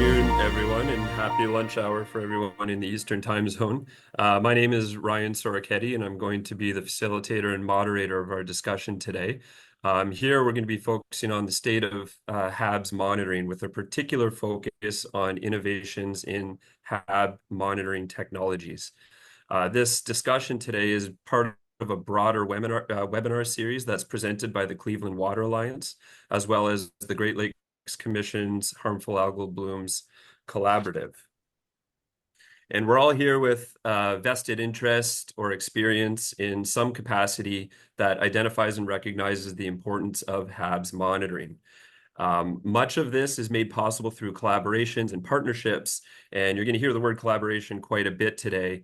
afternoon, everyone, and happy lunch hour for everyone in the Eastern Time Zone. My name is Ryan Soroketti, and I'm going to be the facilitator and moderator of our discussion today. Here, we're going to be focusing on the state of HABs monitoring with a particular focus on innovations in HAB monitoring technologies. This discussion today is part of a broader webinar series that's presented by the Cleveland Water Alliance, as well as the Great Lakes Commission's Harmful Algal Blooms Collaborative. And we're all here with vested interest or experience in some capacity that identifies and recognizes the importance of HABs monitoring. Much of this is made possible through collaborations and partnerships, and you're going to hear the word collaboration quite a bit today.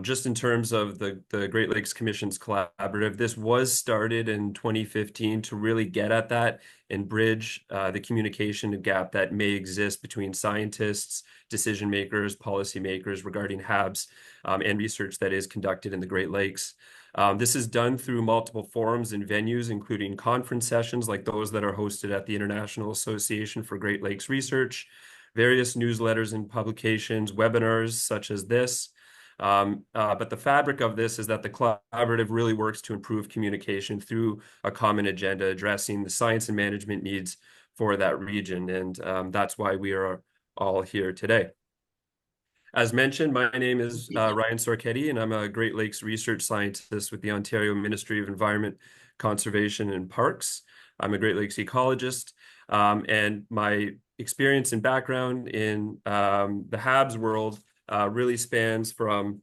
Just in terms of the Great Lakes Commission's collaborative, this was started in 2015 to really get at that and bridge the communication gap that may exist between scientists, decision makers, policymakers regarding HABs and research that is conducted in the Great Lakes. This is done through multiple forums and venues, including conference sessions like those that are hosted at the International Association for Great Lakes Research, various newsletters and publications, webinars such as this. But the fabric of this is that the collaborative really works to improve communication through a common agenda addressing the science and management needs for that region. And that's why we are all here today. As mentioned, my name is Ryan Soroketti, and I'm a Great Lakes research scientist with the Ontario Ministry of Environment, Conservation and Parks. I'm a Great Lakes ecologist, and my experience and background in the HABs world really spans from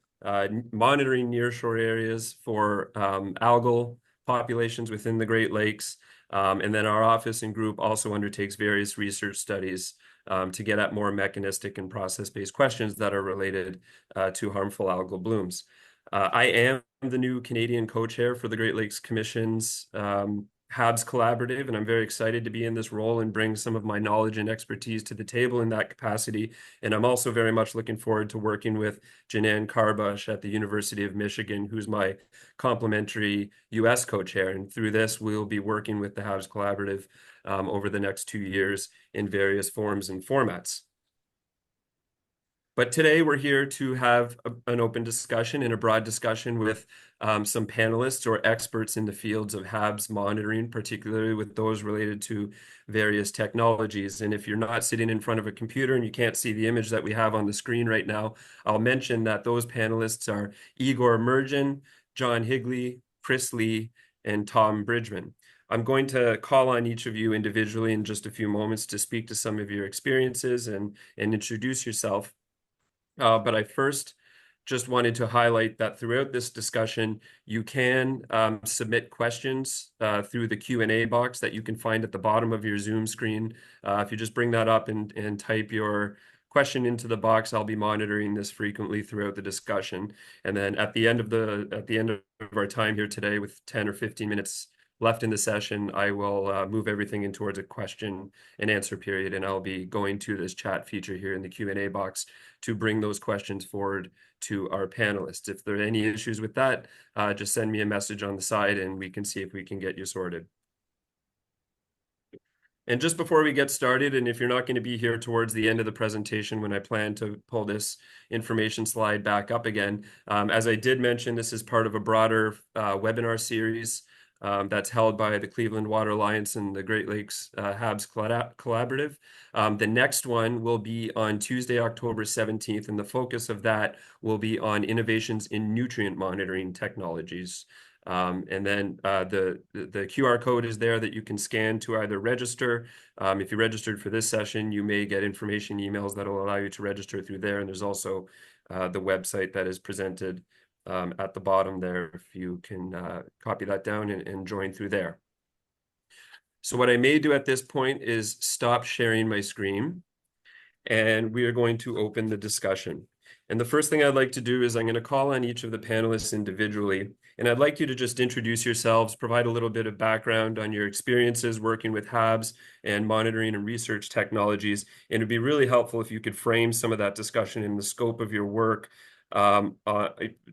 monitoring nearshore areas for algal populations within the Great Lakes. And then our office and group also undertakes various research studies to get at more mechanistic and process-based questions that are related to harmful algal blooms. I am the new Canadian co-chair for the Great Lakes Commission's HABs Collaborative, and I'm very excited to be in this role and bring some of my knowledge and expertise to the table in that capacity. And I'm also very much looking forward to working with Janan Karbash at the University of Michigan, who's my complementary US co-chair. And through this, we'll be working with the HABs Collaborative over the next 2 years in various forms and formats. But today we're here to have an open discussion and a broad discussion with some panelists or experts in the fields of HABs monitoring, particularly with those related to various technologies. And if you're not sitting in front of a computer and you can't see the image that we have on the screen right now, I'll mention that those panelists are Igor Mergen, John Higley, Chris Lee, and Tom Bridgman. I'm going to call on each of you individually in just a few moments to speak to some of your experiences and introduce yourself. But I first just wanted to highlight that throughout this discussion, you can submit questions through the Q&A box that you can find at the bottom of your Zoom screen. If you just bring that up and type your question into the box, I'll be monitoring this frequently throughout the discussion. And then at the end of our time here today, with 10 or 15 minutes left in the session, I will move everything in towards a question and answer period, and I'll be going to this chat feature here in the Q&A box to bring those questions forward to our panelists. If there are any issues with that, just send me a message on the side and we can see if we can get you sorted. And just before we get started, and if you're not going to be here towards the end of the presentation when I plan to pull this information slide back up again, as I did mention, this is part of a broader webinar series that's held by the Cleveland Water Alliance and the Great Lakes HABs Collaborative. The next one will be on Tuesday, October 17th, and the focus of that will be on innovations in nutrient monitoring technologies. And then the QR code is there that you can scan to either register. If you registered for this session, you may get information emails that will allow you to register through there. And there's also the website that is presented at the bottom there, if you can copy that down and join through there. So what I may do at this point is stop sharing my screen, and we are going to open the discussion. And the first thing I'd like to do is I'm going to call on each of the panelists individually, and I'd like you to just introduce yourselves, provide a little bit of background on your experiences working with HABs and monitoring and research technologies. And it'd be really helpful if you could frame some of that discussion in the scope of your work,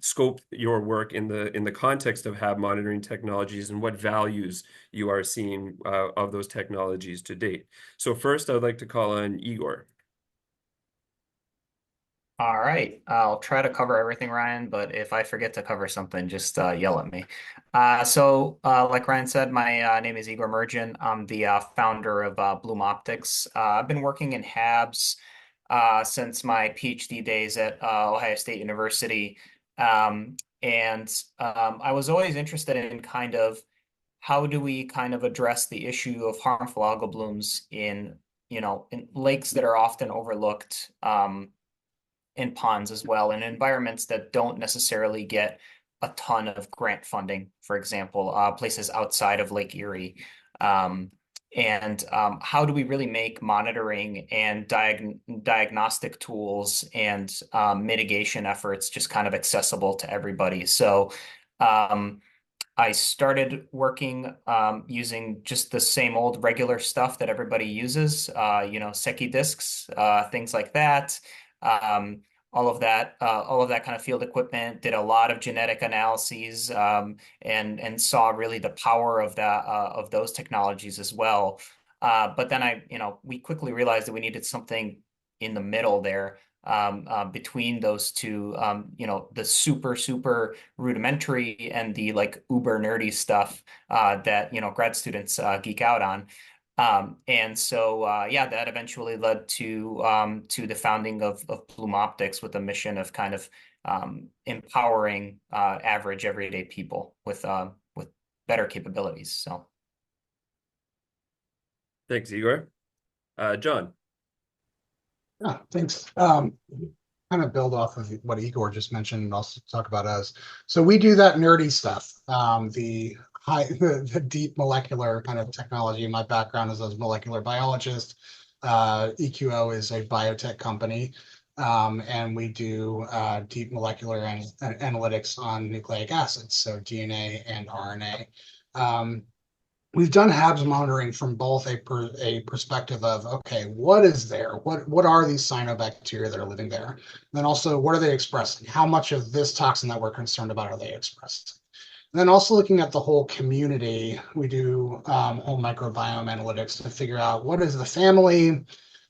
scope your work in the context of HAB monitoring technologies and what values you are seeing of those technologies to date. So first, I would like to call on Igor. All right, I'll try to cover everything, Ryan, but if I forget to cover something, just yell at me. Like Ryan said, my name is Igor Mergen. I'm the founder of Bloom Optics. I've been working in HABs since my PhD days at Ohio State University. I was always interested in kind of how do we kind of address the issue of harmful algal blooms in lakes that are often overlooked. In ponds as well, in environments that don't necessarily get a ton of grant funding, for example, places outside of Lake Erie. How do we really make monitoring and diagnostic tools and mitigation efforts just kind of accessible to everybody? Um, I started working using just the same old regular stuff that everybody uses, Secchi discs, things like that. Um, all of that kind of field equipment. Did a lot of genetic analyses and saw really the power of that of those technologies as well. But then we quickly realized that we needed something in the middle there between those two. The super rudimentary and the like uber nerdy stuff that grad students geek out on. Yeah, that eventually led to the founding of Bloom Optics with a mission of kind of empowering average everyday people with better capabilities. So Thanks, Igor. John. Yeah, thanks. Kind of build off of what Igor just mentioned and also talk about us. So we do that nerdy stuff, the deep molecular kind of technology. My background is as a molecular biologist. EQO is a biotech company, and we do deep molecular analytics on nucleic acids, so DNA and RNA. We've done HABs monitoring from both a perspective of, okay, what is there? What are these cyanobacteria that are living there? And then also, what are they expressing? How much of this toxin that we're concerned about are they expressing? And then also looking at the whole community, we do whole microbiome analytics to figure out what is the family,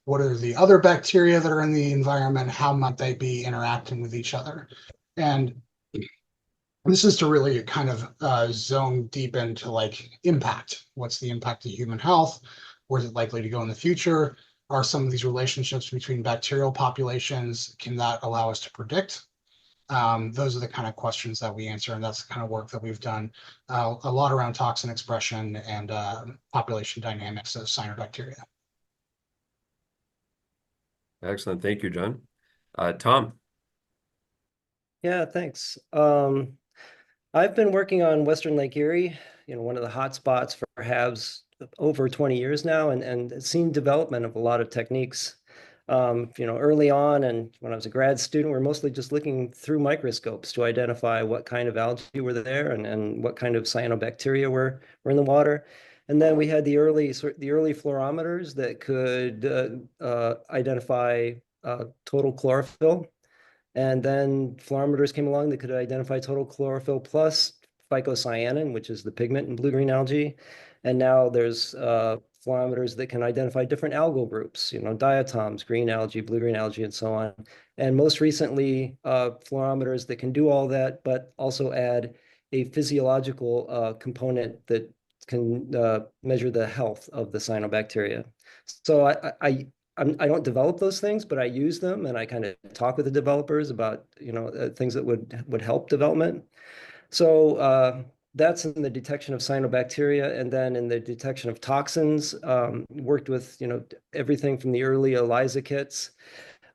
what are the other bacteria that are in the environment, how might they be interacting with each other? And this is to really kind of zone deep into like impact. What's the impact to human health? Where's it likely to go in the future? Are some of these relationships between bacterial populations, can that allow us to predict? Those are the kind of questions that we answer, and that's the kind of work that we've done a lot around toxin expression and population dynamics of cyanobacteria. Excellent. Thank you, John. Tom. Yeah, thanks. I've been working on Western Lake Erie, one of the hot spots for HABs over 20 years now, and seen development of a lot of techniques. Early on, and when I was a grad student, we're mostly just looking through microscopes to identify what kind of algae were there and what kind of cyanobacteria were in the water. And then we had the early fluorometers that could identify total chlorophyll. And then fluorometers came along that could identify total chlorophyll plus phycocyanin, which is the pigment in blue-green algae. And now there's fluorometers that can identify different algal groups, diatoms, green algae, blue-green algae, and so on. And most recently, fluorometers that can do all that, but also add a physiological component that can measure the health of the cyanobacteria. So I don't develop those things, but I use them and I kind of talk with the developers about, things that would help development. So that's in the detection of cyanobacteria, and then in the detection of toxins, worked with, everything from the early ELISA kits.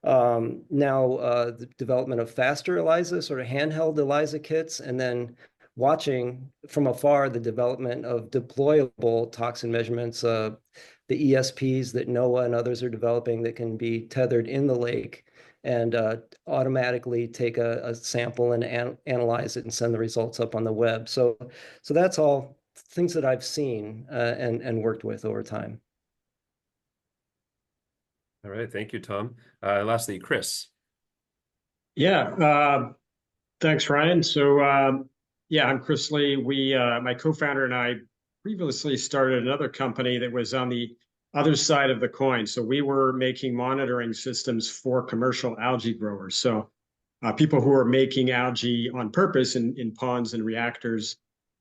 Now the development of faster ELISA, sort of handheld ELISA kits, and then watching from afar the development of deployable toxin measurements, the ESPs that NOAA and others are developing that can be tethered in the lake and automatically take a sample and analyze it and send the results up on the web. So that's all things that I've seen and worked with over time. All right. Thank you, Tom. Lastly, Chris. Yeah, thanks, Ryan. Yeah, I'm Chris Lee. My co-founder and I previously started another company that was on the other side of the coin. So we were making monitoring systems for commercial algae growers. So people who are making algae on purpose in ponds and reactors.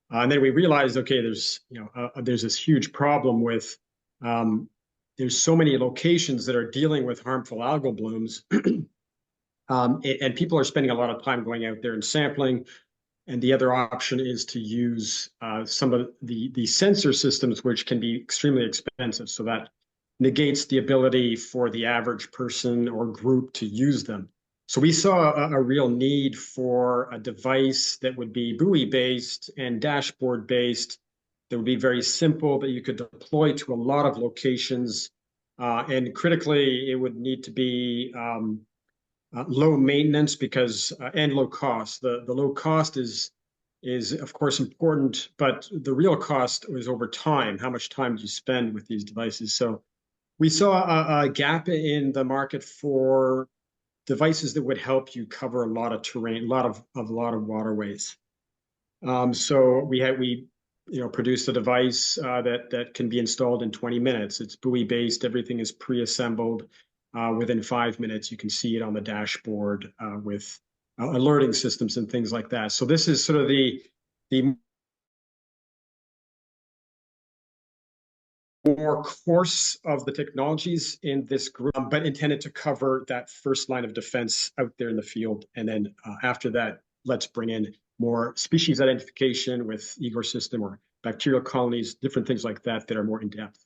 And then we realized, okay, there's this huge problem with there's so many locations that are dealing with harmful algal blooms, and people are spending a lot of time going out there and sampling. And the other option is to use some of the sensor systems, which can be extremely expensive. So that negates the ability for the average person or group to use them. So we saw a real need for a device that would be buoy-based and dashboard-based, that would be very simple, that you could deploy to a lot of locations. And critically, it would need to be low maintenance because and low cost. The low cost is of course important, but the real cost is over time. How much time do you spend with these devices? So we saw a gap in the market for devices that would help you cover a lot of terrain, a lot of waterways. So we produced a device that can be installed in 20 minutes. It's buoy based. Everything is pre-assembled. Within 5 minutes, you can see it on the dashboard with alerting systems and things like that. So this is sort of the more course of the technologies in this group, but intended to cover that first line of defense out there in the field. And then after that, let's bring in more species identification with Igor system or bacterial colonies, different things like that that are more in depth.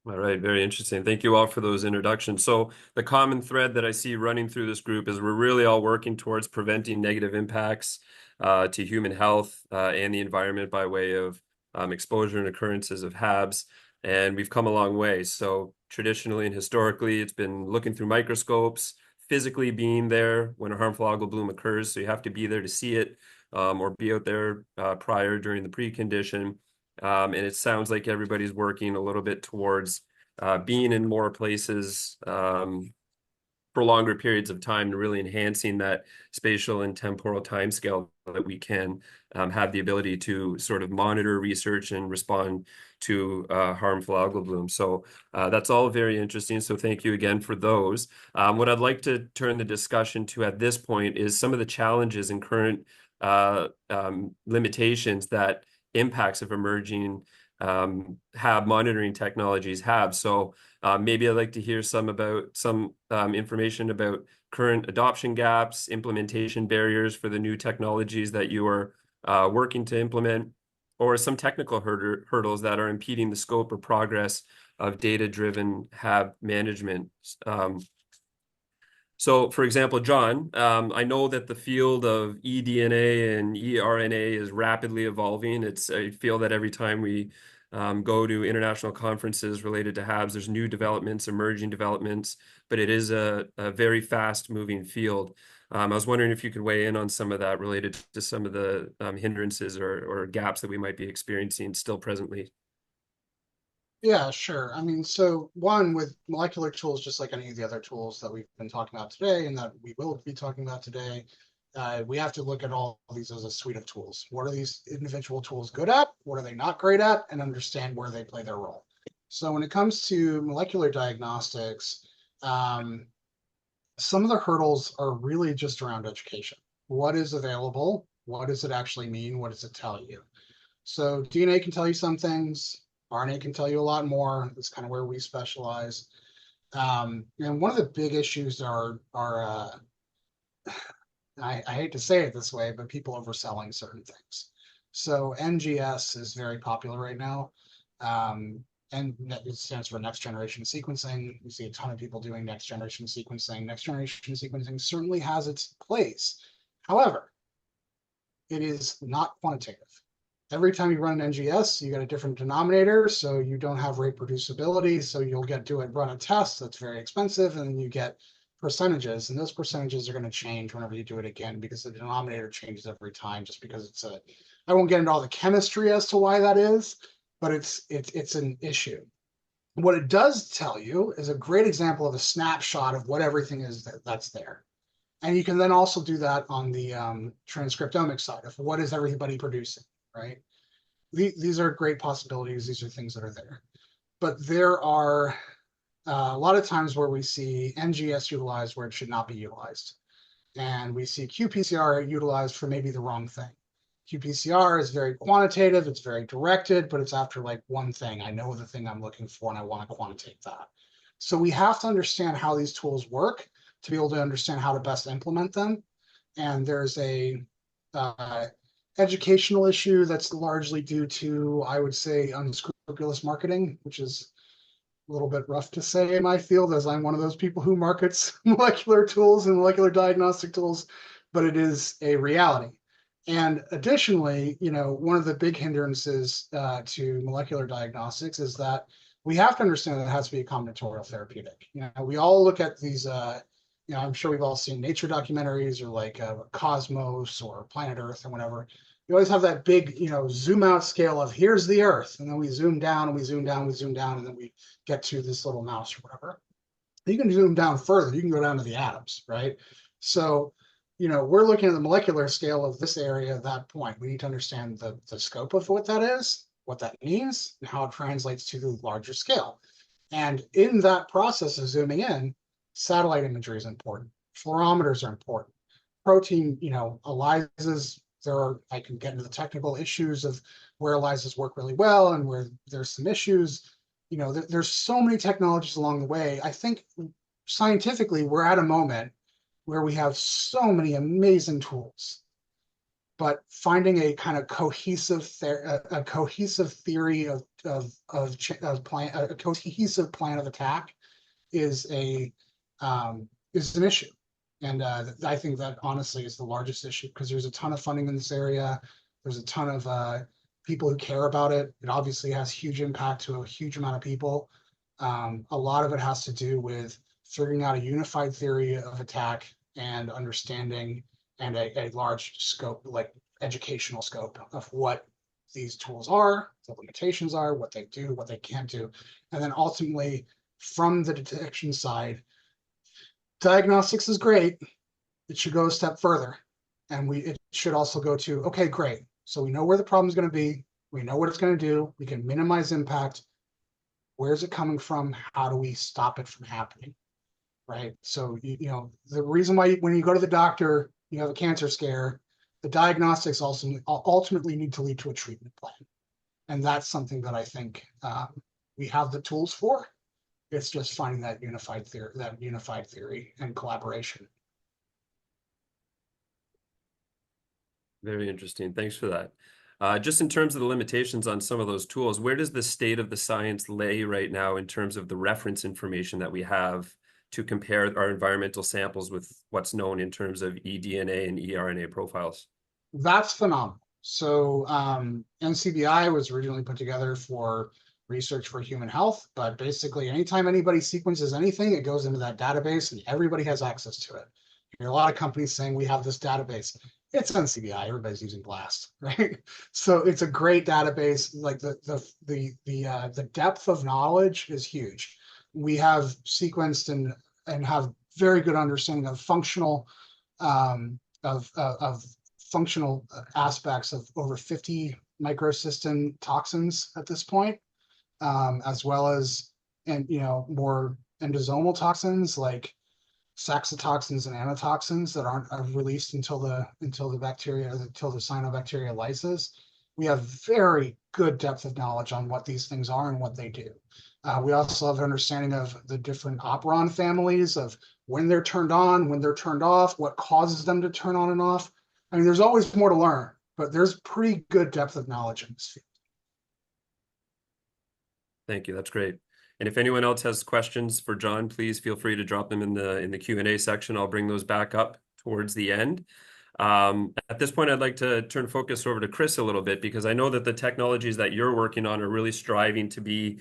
All right, very interesting. Thank you all for those introductions. So the common thread that I see running through this group is we're really all working towards preventing negative impacts to human health and the environment by way of exposure and occurrences of HABs. And we've come a long way. So traditionally and historically, it's been looking through microscopes, physically being there when a harmful algal bloom occurs. So you have to be there to see it or be out there prior during the precondition. And it sounds like everybody's working a little bit towards being in more places for longer periods of time and really enhancing that spatial and temporal timescale that we can have the ability to sort of monitor, research, and respond to harmful algal blooms. So that's all very interesting. So thank you again for those. What I'd like to turn the discussion to at this point is some of the challenges and current limitations that impacts of emerging HAB monitoring technologies have. So maybe I'd like to hear some information about current adoption gaps, implementation barriers for the new technologies that you are working to implement, or some technical hurdles that are impeding the scope or progress of data-driven HAB management. So, for example, John, I know that the field of eDNA and eRNA is rapidly evolving. I feel that every time we go to international conferences related to HABs, there's new developments, emerging developments, but it is a very fast-moving field. I was wondering if you could weigh in on some of that related to some of the hindrances or gaps that we might be experiencing still presently. Yeah, sure. I mean, so one, with molecular tools, just like any of the other tools that we've been talking about today and that we will be talking about today, we have to look at all of these as a suite of tools. What are these individual tools good at? What are they not great at? And understand where they play their role. So when it comes to molecular diagnostics, some of the hurdles are really just around education. What is available? What does it actually mean? What does it tell you? So DNA can tell you some things. RNA can tell you a lot more. That's kind of where we specialize. And one of the big issues are I hate to say it this way, but people overselling certain things. So NGS is very popular right now. And it stands for next generation sequencing. You see a ton of people doing next generation sequencing. Next generation sequencing certainly has its place. However, it is not quantitative. Every time you run an NGS, you get a different denominator, so you don't have reproducibility. So you'll run a test that's very expensive, and then you get percentages, and those percentages are going to change whenever you do it again because the denominator changes every time. Just because I won't get into all the chemistry as to why that is, but it's an issue. What it does tell you is a great example of a snapshot of what everything is that's there. And you can then also do that on the transcriptomic side of what is everybody producing. Right? These are great possibilities. These are things that are there. but there are a lot of times where we see NGS utilized where it should not be utilized. And we see qPCR utilized for maybe the wrong thing. qPCR is very quantitative, it's very directed, but it's after like one thing. I know the thing I'm looking for and I want to quantitate that. So we have to understand how these tools work to be able to understand how to best implement them. And there's a educational issue that's largely due to, I would say, unscrupulous marketing, which is a little bit rough to say in my field, as I'm one of those people who markets molecular tools and molecular diagnostic tools, but it is a reality. And additionally, one of the big hindrances to molecular diagnostics is that we have to understand that it has to be a combinatorial therapeutic. We all look at these, I'm sure we've all seen nature documentaries or like Cosmos or Planet Earth or whatever. You always have that big, zoom out scale of here's the Earth, and then we zoom down and we zoom down, we zoom down, and then we get to this little mouse or whatever. You can zoom down further. You can go down to the atoms, right? So, we're looking at the molecular scale of this area at that point. We need to understand the scope of what that is, what that means, and how it translates to the larger scale. And in that process of zooming in, satellite imagery is important. Fluorometers are important. Protein, ELISAs, I can get into the technical issues of where ELISAs work really well and where there's some issues. There's so many technologies along the way. I think scientifically, we're at a moment where we have so many amazing tools, but finding a kind of cohesive theory of plan, a cohesive plan of attack is an issue. And I think that honestly is the largest issue because there's a ton of funding in this area. There's a ton of people who care about it. It obviously has huge impact to a huge amount of people. A lot of it has to do with figuring out a unified theory of attack and understanding and a large scope, like educational scope of what these tools are, the limitations are, what they do, what they can't do. And then ultimately from the detection side, diagnostics is great. It should go a step further. And it should also go to, okay, great. So we know where the problem is going to be. We know what it's going to do. We can minimize impact. Where's it coming from? How do we stop it from happening? Right. So, the reason why when you go to the doctor, you have a cancer scare, the diagnostics also ultimately need to lead to a treatment plan. And that's something that I think we have the tools for. It's just finding that unified theory and collaboration. Very interesting. Thanks for that. Just in terms of the limitations on some of those tools, where does the state of the science lay right now in terms of the reference information that we have to compare our environmental samples with what's known in terms of eDNA and eRNA profiles? That's phenomenal. So NCBI was originally put together for research for human health, but basically anytime anybody sequences anything, it goes into that database and everybody has access to it. There are a lot of companies saying we have this database. It's NCBI, everybody's using BLAST, right? So it's a great database. Like the depth of knowledge is huge. We have sequenced and have very good understanding of functional functional aspects of over 50 microsystem toxins at this point, as well as more endosomal toxins like saxitoxins and antitoxins that aren't released until the cyanobacteria lyses. We have very good depth of knowledge on what these things are and what they do. We also have an understanding of the different operon families of when they're turned on, when they're turned off, what causes them to turn on and off. I mean, there's always more to learn, but there's pretty good depth of knowledge in this field. Thank you. That's great. And if anyone else has questions for John, please feel free to drop them in the Q&A section. I'll bring those back up towards the end. At this point, I'd like to turn focus over to Chris a little bit, because I know that the technologies that you're working on are really striving to be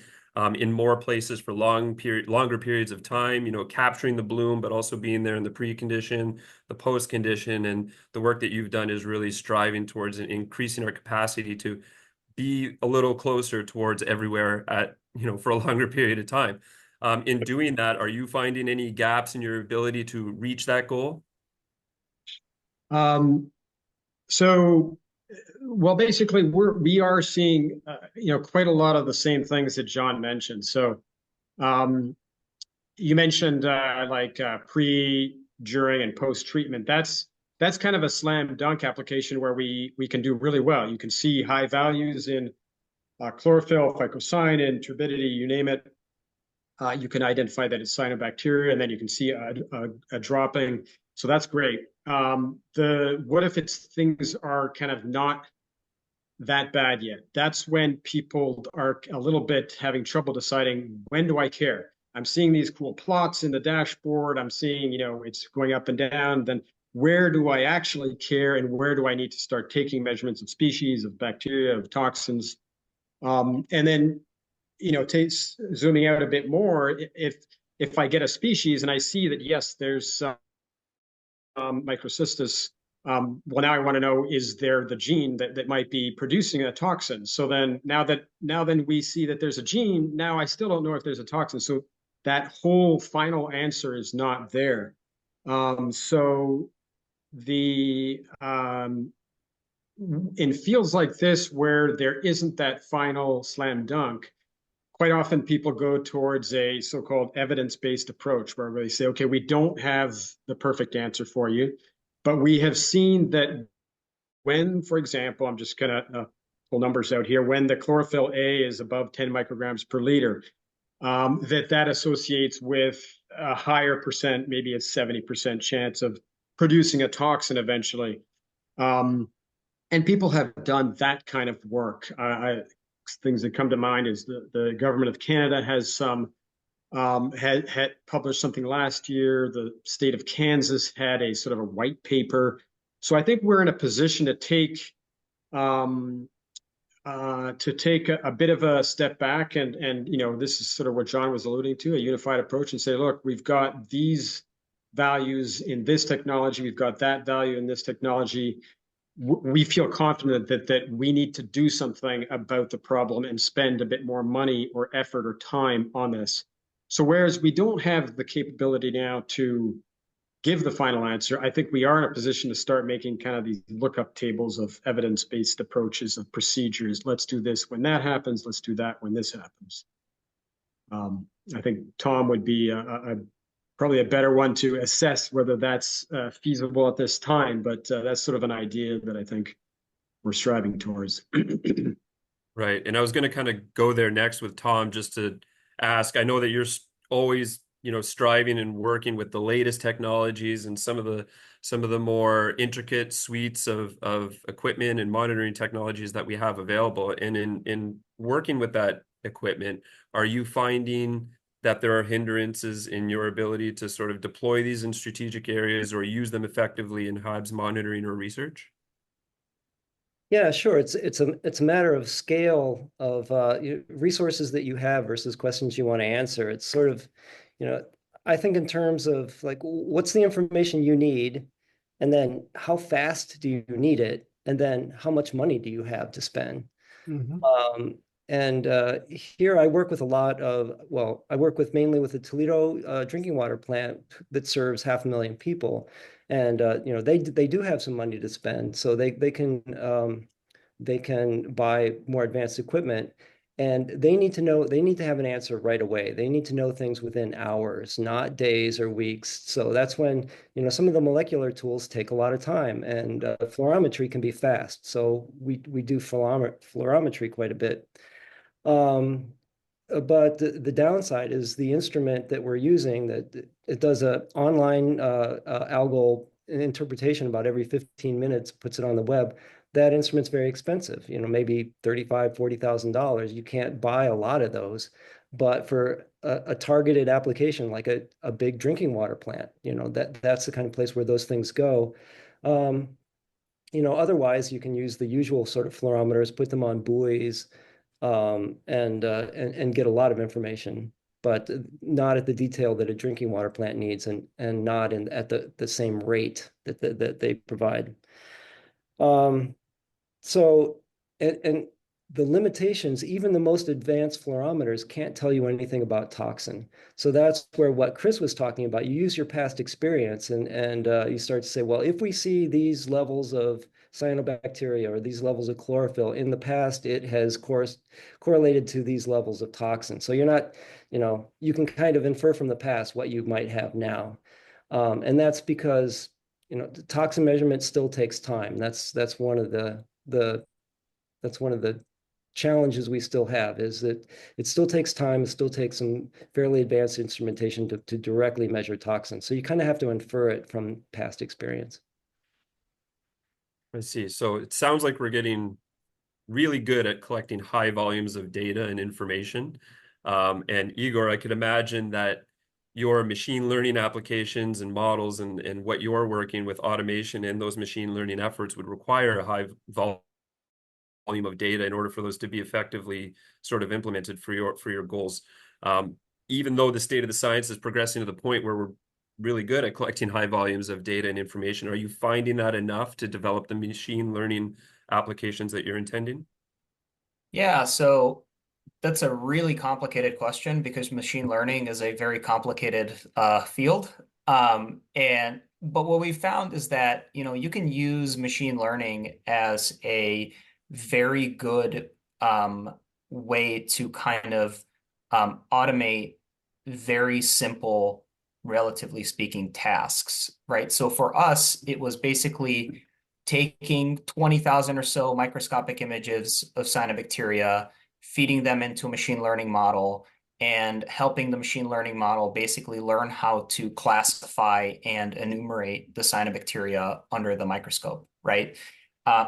in more places for longer periods of time, capturing the bloom, but also being there in the pre-condition, the post-condition, and the work that you've done is really striving towards increasing our capacity to be a little closer towards everywhere for a longer period of time. In doing that, are you finding any gaps in your ability to reach that goal? So Well, basically, we are seeing quite a lot of the same things that John mentioned. So um, you mentioned pre, during, and post treatment. That's kind of a slam dunk application where we can do really well. You can see high values in chlorophyll, phycocyanin, turbidity, you name it. You can identify that it's cyanobacteria, and then you can see a dropping. So that's great. What if things are kind of not that bad yet? That's when people are a little bit having trouble deciding, when do I care? I'm seeing these cool plots in the dashboard. I'm seeing, it's going up and down. Then where do I actually care, and where do I need to start taking measurements of species, of bacteria, of toxins? And then, zooming out a bit more, if I get a species and I see that, yes, there's microcystis, well, now I want to know, is there the gene that might be producing a toxin? So then then we see that there's a gene. Now I still don't know if there's a toxin. So that whole final answer is not there. So the in fields like this, where there isn't that final slam dunk, quite often people go towards a so-called evidence-based approach, where they say, okay, we don't have the perfect answer for you, but we have seen that when, for example, I'm just going to pull numbers out here, when the chlorophyll A is above 10 micrograms per liter, that associates with a higher percent, maybe a 70% chance of producing a toxin eventually. And people have done that kind of work. Things that come to mind is the government of Canada has had published something last year. The state of Kansas had a sort of a white paper. So I think we're in a position to take a bit of a step back, and this is sort of what John was alluding to, a unified approach, and say, look, we've got these values in this technology, we've got that value in this technology. We feel confident that we need to do something about the problem and spend a bit more money or effort or time on this. So whereas we don't have the capability now to give the final answer, I think we are in a position to start making kind of these lookup tables of evidence-based approaches, of procedures. Let's do this when that happens. Let's do that when this happens. I think Tom would be probably a better one to assess whether that's feasible at this time, but that's sort of an idea that I think we're striving towards. Right. And I was going to kind of go there next with Tom, just to ask, I know that you're always, striving and working with the latest technologies and some of the more intricate suites of equipment and monitoring technologies that we have available. And in working with that equipment, are you finding that there are hindrances in your ability to sort of deploy these in strategic areas or use them effectively in HABs monitoring or research? Yeah, sure. It's a matter of scale of resources that you have versus questions you want to answer. It's sort of, I think in terms of like, what's the information you need, and then how fast do you need it, and then how much money do you have to spend? And here I work with I work with mainly with the Toledo drinking water plant that serves 500,000 people. And they do have some money to spend, so they can buy more advanced equipment, and they need to have an answer right away. They need to know things within hours, not days or weeks. So that's when some of the molecular tools take a lot of time, and fluorometry can be fast. So we do fluorometry quite a bit. But the downside is the instrument that we're using, that it does an online algal interpretation about every 15 minutes, puts it on the web. That instrument's very expensive, maybe $35,000, $40,000. You can't buy a lot of those. But for a targeted application like a big drinking water plant, that's the kind of place where those things go. Otherwise you can use the usual sort of fluorometers, put them on buoys, and get a lot of information, but not at the detail that a drinking water plant needs, and not at the same rate that they provide. So and the limitations, even the most advanced fluorometers can't tell you anything about toxin. So that's where what Chris was talking about, you use your past experience, and you start to say, well, if we see these levels of cyanobacteria or these levels of chlorophyll. In the past, it has correlated to these levels of toxin. So you're not, you can kind of infer from the past what you might have now. And that's because, the toxin measurement still takes time. That's one of that's one of the challenges we still have, is that it still takes time. It still takes some fairly advanced instrumentation to directly measure toxins. So you kind of have to infer it from past experience. I see. So it sounds like we're getting really good at collecting high volumes of data and information. And Igor, I could imagine that your machine learning applications and models and what you're working with automation and those machine learning efforts would require a high volume of data in order for those to be effectively sort of implemented for your goals. Even though the state of the science is progressing to the point where we're really good at collecting high volumes of data and information, are you finding that enough to develop the machine learning applications that you're intending? Yeah, so that's a really complicated question because machine learning is a very complicated field. But what we found is that, you can use machine learning as a very good way to kind of automate very simple, relatively speaking, tasks, right? So for us, it was basically taking 20,000 or so microscopic images of cyanobacteria, feeding them into a machine learning model, and helping the machine learning model basically learn how to classify and enumerate the cyanobacteria under the microscope, right?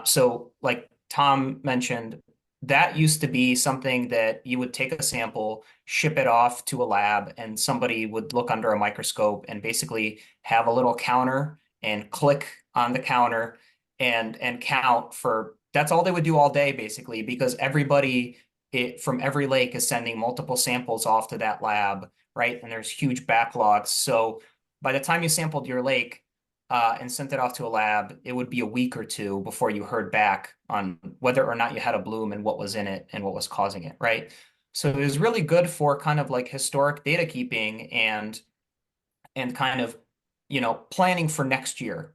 So like Tom mentioned, that used to be something that you would take a sample, ship it off to a lab, and somebody would look under a microscope and basically have a little counter and click on the counter and count for, that's all they would do all day basically, because everybody from every lake is sending multiple samples off to that lab, right? And there's huge backlogs. So by the time you sampled your lake and sent it off to a lab, it would be a week or two before you heard back on whether or not you had a bloom and what was in it and what was causing it, right? So it was really good for kind of like historic data keeping and kind of, planning for next year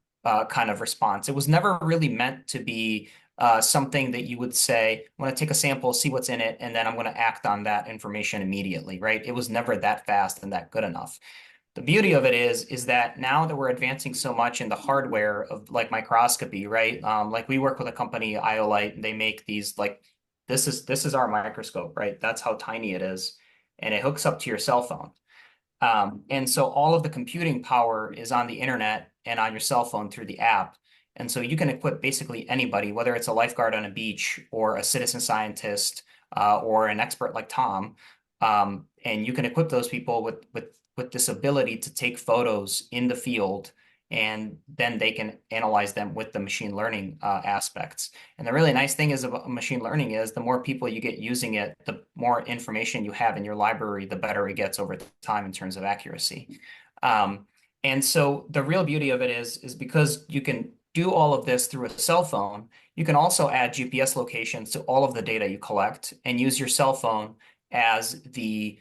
kind of response. It was never really meant to be something that you would say, I'm going to take a sample, see what's in it, and then I'm going to act on that information immediately, right? It was never that fast and that good enough. The beauty of it is that now that we're advancing so much in the hardware of like microscopy, right? Like we work with a company, Iolite, and they make these like, this is our microscope, right? That's how tiny it is. And it hooks up to your cell phone. And so all of the computing power is on the internet and on your cell phone through the app. And so you can equip basically anybody, whether it's a lifeguard on a beach or a citizen scientist or an expert like Tom. And you can equip those people with this ability to take photos in the field, and then they can analyze them with the machine learning aspects. And the really nice thing is about machine learning is the more people you get using it, the more information you have in your library, the better it gets over time in terms of accuracy. And so the real beauty of it is because you can do all of this through a cell phone, you can also add GPS locations to all of the data you collect and use your cell phone as the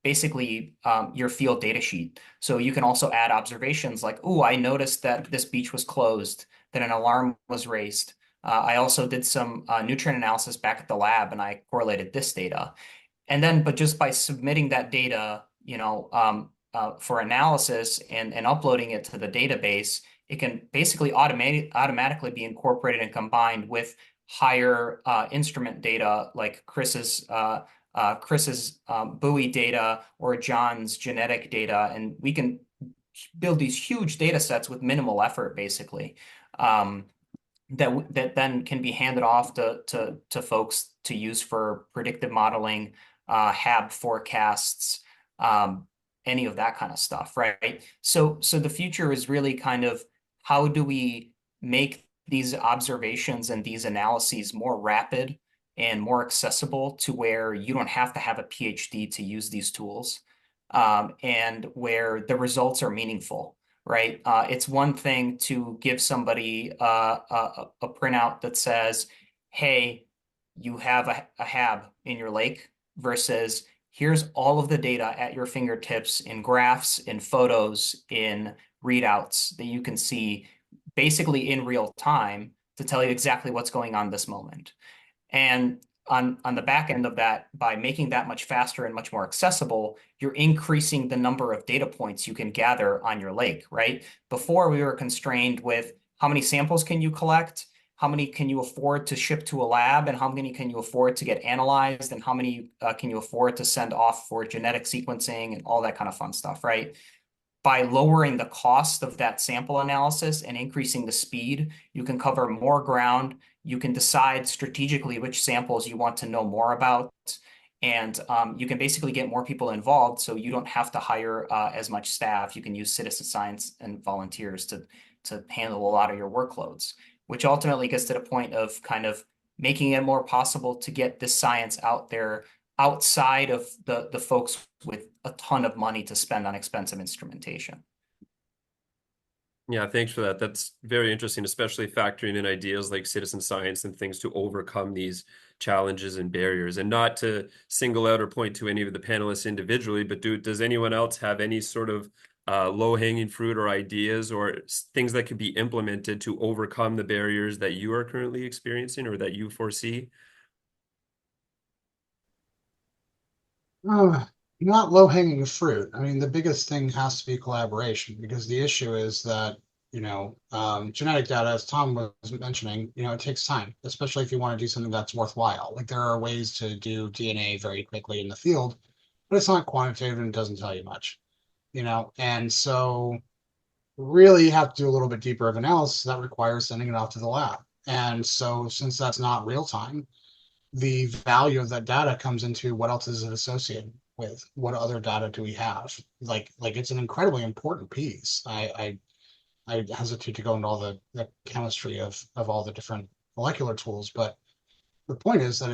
basically your field data sheet. So you can also add observations like, oh, I noticed that this beach was closed, that an alarm was raised. I also did some nutrient analysis back at the lab and I correlated this data. And then, but just by submitting that data, for analysis and uploading it to the database, it can basically automatically be incorporated and combined with higher instrument data like Chris's buoy data or John's genetic data, and we can build these huge data sets with minimal effort, basically, that then can be handed off to folks to use for predictive modeling, HAB forecasts, any of that kind of stuff, right? So the future is really kind of how do we make these observations and these analyses more rapid and more accessible to where you don't have to have a PhD to use these tools, and where the results are meaningful, right? It's one thing to give somebody a printout that says, hey, you have a HAB in your lake versus here's all of the data at your fingertips in graphs, in photos, in readouts that you can see basically in real time to tell you exactly what's going on this moment. And on the back end of that, by making that much faster and much more accessible, you're increasing the number of data points you can gather on your lake, right? Before we were constrained with how many samples can you collect, how many can you afford to ship to a lab, and how many can you afford to get analyzed, and how many can you afford to send off for genetic sequencing and all that kind of fun stuff, right? By lowering the cost of that sample analysis and increasing the speed, you can cover more ground. You can decide strategically which samples you want to know more about. And you can basically get more people involved, so you don't have to hire as much staff. You can use citizen science and volunteers to handle a lot of your workloads, which ultimately gets to the point of kind of making it more possible to get this science out there outside of the folks with a ton of money to spend on expensive instrumentation. Yeah, thanks for that. That's very interesting, especially factoring in ideas like citizen science and things to overcome these challenges and barriers. And not to single out or point to any of the panelists individually, but does anyone else have any sort of low-hanging fruit or ideas or things that could be implemented to overcome the barriers that you are currently experiencing or that you foresee? Not low-hanging fruit. I mean, the biggest thing has to be collaboration, because the issue is that, genetic data, as Tom was mentioning, it takes time, especially if you want to do something that's worthwhile. Like, there are ways to do DNA very quickly in the field, but it's not quantitative and it doesn't tell you much, and so really you have to do a little bit deeper of analysis that requires sending it off to the lab. And so since that's not real time, the value of that data comes into what else is it associated with? What other data do we have? Like it's an incredibly important piece. I hesitate to go into all the chemistry of all the different molecular tools, but the point is that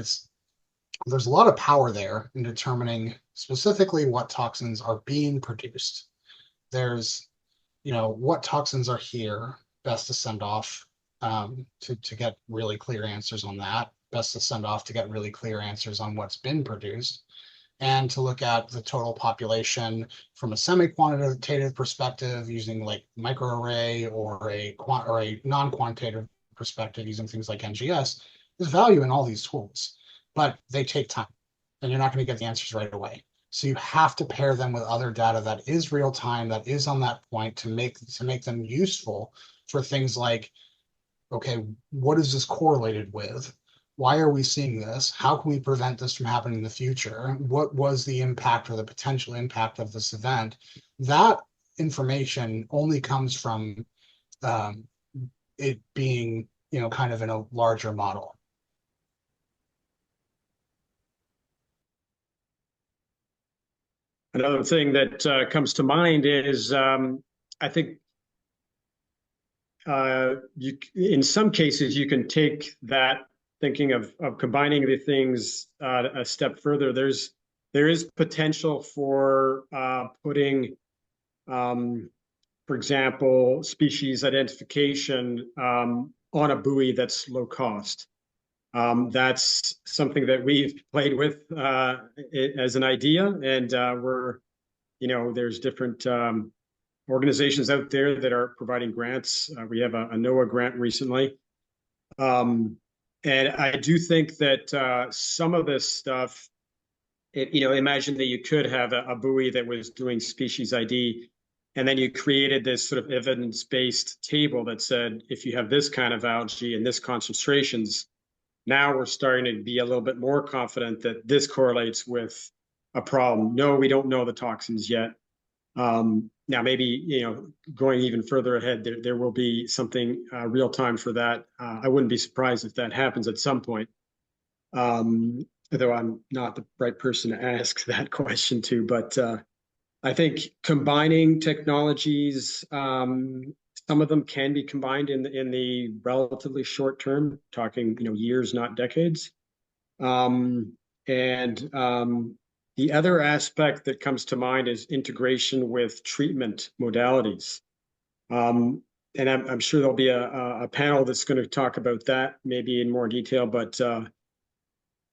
there's a lot of power there in determining specifically what toxins are being produced. There's, what toxins are here, best to send off to get really clear answers on that, best to send off to get really clear answers on what's been produced, and to look at the total population from a semi-quantitative perspective using like microarray or a non-quantitative perspective using things like NGS. There's value in all these tools, but they take time and you're not going to get the answers right away. So you have to pair them with other data that is real time, that is on that point, to make them useful for things like, okay, what is this correlated with? Why are we seeing this? How can we prevent this from happening in the future? What was the impact or the potential impact of this event? That information only comes from it being, kind of in a larger model. Another thing that comes to mind is I think in some cases you can take that thinking of combining the things a step further. There is potential for putting, for example, species identification on a buoy that's low cost. That's something that we've played with as an idea, and there's different organizations out there that are providing grants. We have a NOAA grant recently. And I do think that some of this stuff, imagine that you could have a buoy that was doing species ID, and then you created this sort of evidence-based table that said, if you have this kind of algae and this concentrations, now we're starting to be a little bit more confident that this correlates with a problem. No, we don't know the toxins yet. Now, maybe, going even further ahead, there will be something real time for that. I wouldn't be surprised if that happens at some point, though I'm not the right person to ask that question to. But I think combining technologies, some of them can be combined in the relatively short term, talking years, not decades. The other aspect that comes to mind is integration with treatment modalities. And I'm sure there'll be a panel that's going to talk about that maybe in more detail, but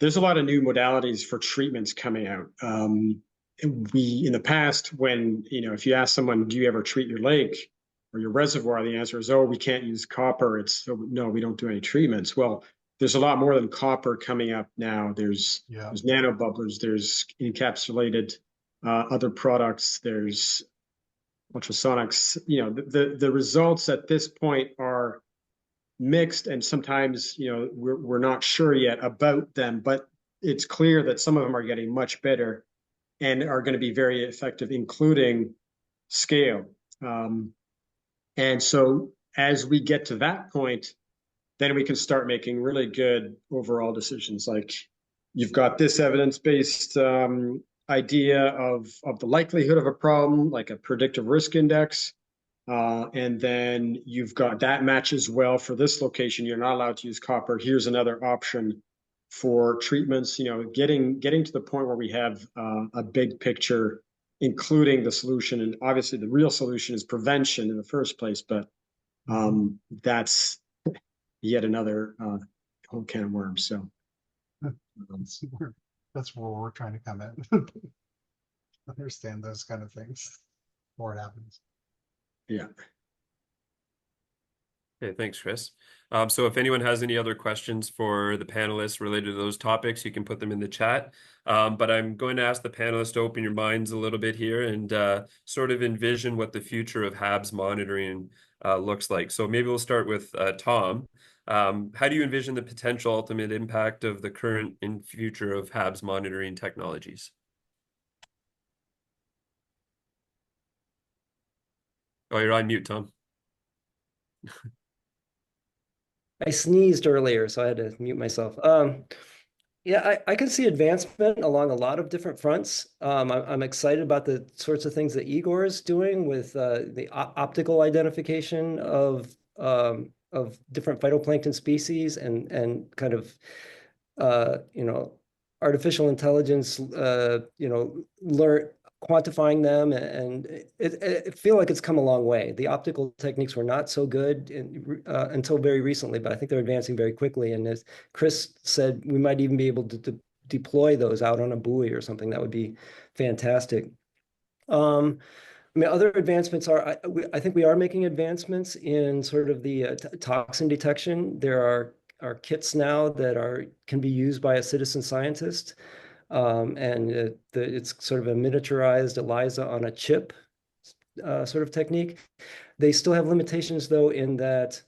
there's a lot of new modalities for treatments coming out. In the past, when, if you ask someone, do you ever treat your lake or your reservoir, the answer is, oh, we can't use copper. No, we don't do any treatments. Well, there's a lot more than copper coming up now. There's nanobubblers, there's encapsulated other products, there's ultrasonics. The results at this point are mixed, and sometimes we're not sure yet about them, but it's clear that some of them are getting much better and are going to be very effective, including scale. And so as we get to that point, then we can start making really good overall decisions. Like, you've got this evidence-based idea of the likelihood of a problem, like a predictive risk index. And then you've got that matches well for this location. You're not allowed to use copper. Here's another option for treatments. Getting to the point where we have a big picture, including the solution. And obviously, the real solution is prevention in the first place. But that's yet another whole can of worms. So that's where we're trying to come in. Understand those kind of things before it happens. Yeah. Okay, thanks, Chris. So if anyone has any other questions for the panelists related to those topics, you can put them in the chat. But I'm going to ask the panelists to open your minds a little bit here and sort of envision what the future of HABs monitoring looks like. So maybe we'll start with Tom. How do you envision the potential ultimate impact of the current and future of HABs monitoring technologies? Oh, you're on mute, Tom. I sneezed earlier, so I had to mute myself. Yeah, I can see advancement along a lot of different fronts. I'm excited about the sorts of things that Igor is doing with the optical identification of different phytoplankton species and kind of artificial intelligence, quantifying them, and I feel like it's come a long way. The optical techniques were not so good until very recently, but I think they're advancing very quickly. And as Chris said, we might even be able to deploy those out on a buoy or something. That would be fantastic. I mean, other advancements are, I think we are making advancements in sort of the toxin detection. There are kits now that can be used by a citizen scientist. And it's sort of a miniaturized ELISA on a chip sort of technique. They still have limitations, though, in that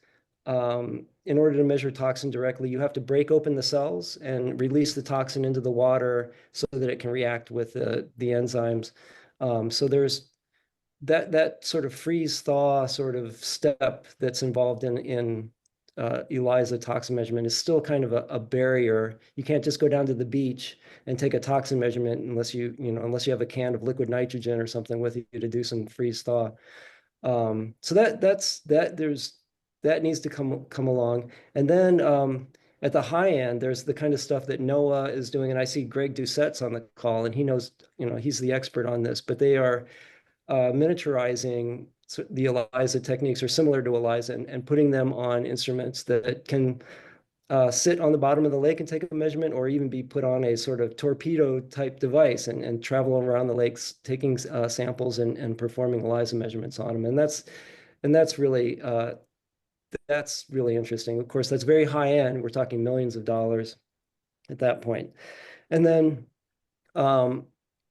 in order to measure toxin directly, you have to break open the cells and release the toxin into the water so that it can react with the enzymes. So there's that sort of freeze-thaw sort of step that's involved in ELISA toxin measurement is still kind of a barrier. You can't just go down to the beach and take a toxin measurement unless you have a can of liquid nitrogen or something with you to do some freeze thaw. So that needs to come along. And then at the high end, there's the kind of stuff that NOAA is doing, and I see Greg Doucette's on the call, and he knows, he's the expert on this, but they are miniaturizing the ELISA techniques, are similar to ELISA, and putting them on instruments that can sit on the bottom of the lake and take a measurement, or even be put on a sort of torpedo type device and travel around the lakes, taking samples and performing ELISA measurements on them. And that's really interesting. Of course, that's very high end. We're talking millions of dollars at that point. And then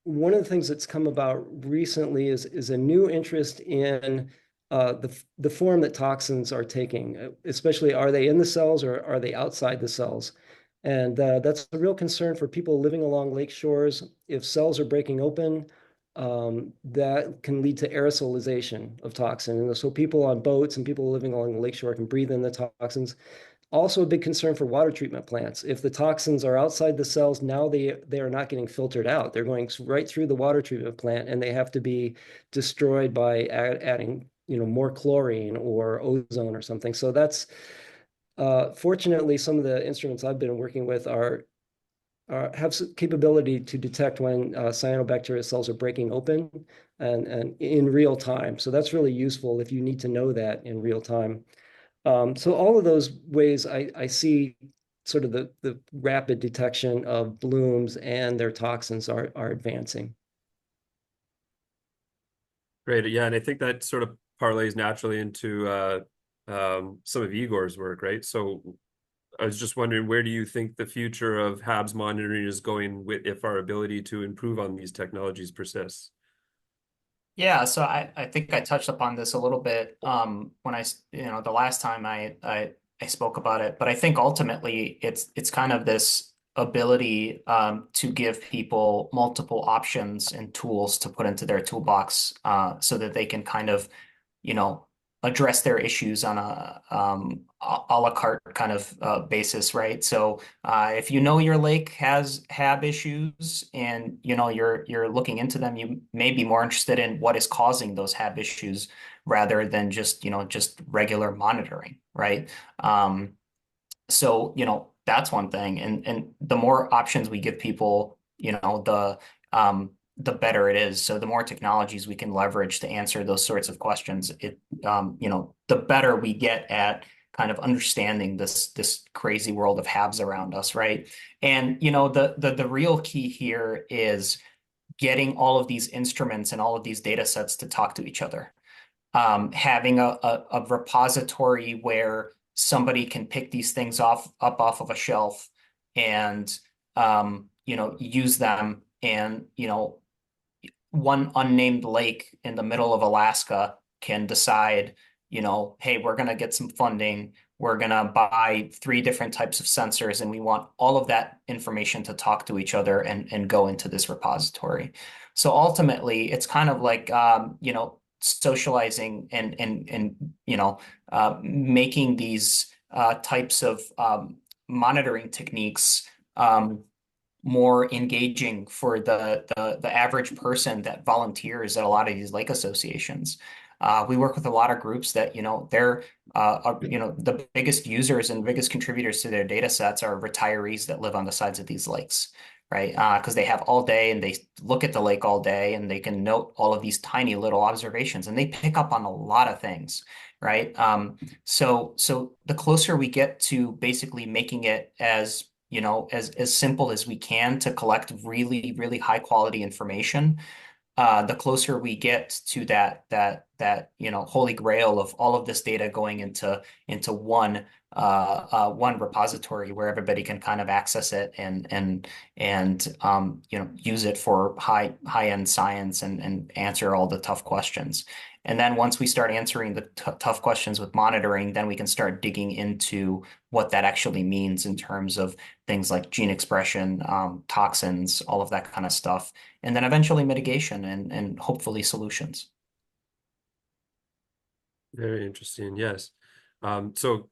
one of the things that's come about recently is a new interest in the form that toxins are taking, especially are they in the cells or are they outside the cells? And that's a real concern for people living along lake shores. If cells are breaking open, that can lead to aerosolization of toxin. And so people on boats and people living along the lake shore can breathe in the toxins. Also a big concern for water treatment plants. If the toxins are outside the cells, now they are not getting filtered out. They're going right through the water treatment plant, and they have to be destroyed by adding more chlorine or ozone or something. So that's fortunately, some of the instruments I've been working with have capability to detect when cyanobacteria cells are breaking open and in real time. So that's really useful if you need to know that in real time. So all of those ways I see sort of the rapid detection of blooms and their toxins are advancing. Great. Yeah, and I think that sort of parlays naturally into some of Igor's work, right? So I was just wondering, where do you think the future of HABs monitoring is going with if our ability to improve on these technologies persists? Yeah, so I think I touched upon this a little bit when the last time I spoke about it, but I think ultimately it's kind of this ability to give people multiple options and tools to put into their toolbox so that they can kind of, you know, address their issues on a la carte kind of basis, right? So if you know your lake has HAB issues and you know you're looking into them, you may be more interested in what is causing those HAB issues rather than just just regular monitoring, right? So that's one thing, and the more options we give people, the better it is. So the more technologies we can leverage to answer those sorts of questions, the better we get at kind of understanding this crazy world of HABs around us, right? And the real key here is getting all of these instruments and all of these data sets to talk to each other. Having a repository where somebody can pick these things up off of a shelf and use them, and one unnamed lake in the middle of Alaska can decide, hey, we're going to get some funding. We're going to buy 3 different types of sensors, and we want all of that information to talk to each other and go into this repository. So ultimately, it's kind of like, socializing and making these types of monitoring techniques more engaging for the average person that volunteers at a lot of these lake associations. We work with a lot of groups that, they're, the biggest users and biggest contributors to their data sets are retirees that live on the sides of these lakes, right? Because they have all day and they look at the lake all day and they can note all of these tiny little observations and they pick up on a lot of things, right? So the closer we get to basically making it as as simple as we can to collect really, really high quality information, the closer we get to that holy grail of all of this data going into one repository where everybody can kind of access it and use it for high end science and answer all the tough questions. And then once we start answering the tough questions with monitoring, then we can start digging into what that actually means in terms of things like gene expression, toxins, all of that kind of stuff, and then eventually mitigation and hopefully solutions. Very interesting. Yes. So